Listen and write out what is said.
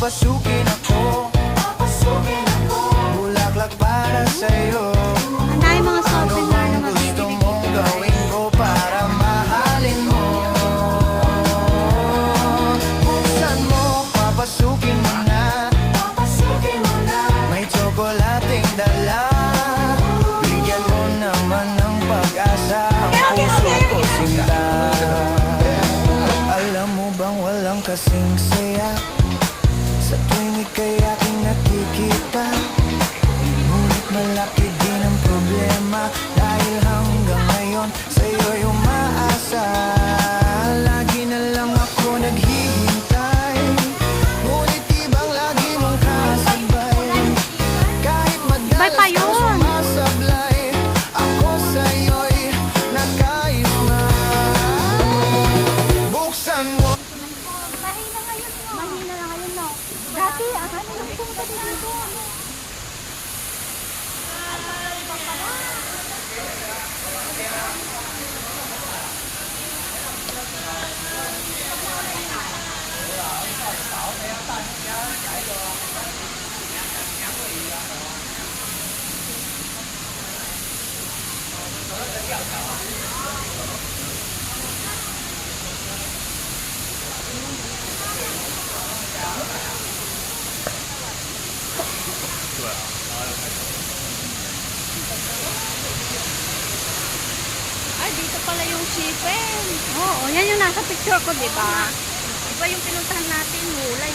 papasukin ako. Bulaklak para sa'yo. Ang dami mga Ano shopping mall bang na gusto mabibili mong dito. gawin ko para mahalin mo? Buksan mo, papasukin mo na. May tsokolating dala. Bigyan mo naman ng pag-asa ang puso ko sinta. Alam mo bang walang kasing saya sa tuwing ika'y aking nakikita? Ngunit malaki din ang problema dahil hanggang ngayon sa'yo'y umaasa. Lagi na lang ako naghihintay, ngunit ibang lagi mong kasabay. Kahit Iba pa madalas yun. kang sumasablay, ako sa'yo'y nakayos na. Buksan mo. Mahina na ngayon, no? Dati, akala lang pumunta dito. Ay, dito pala yung chicken. Oo, yan yung nasa picture ko, di ba? Iba yung pinuntahan natin, Mulay.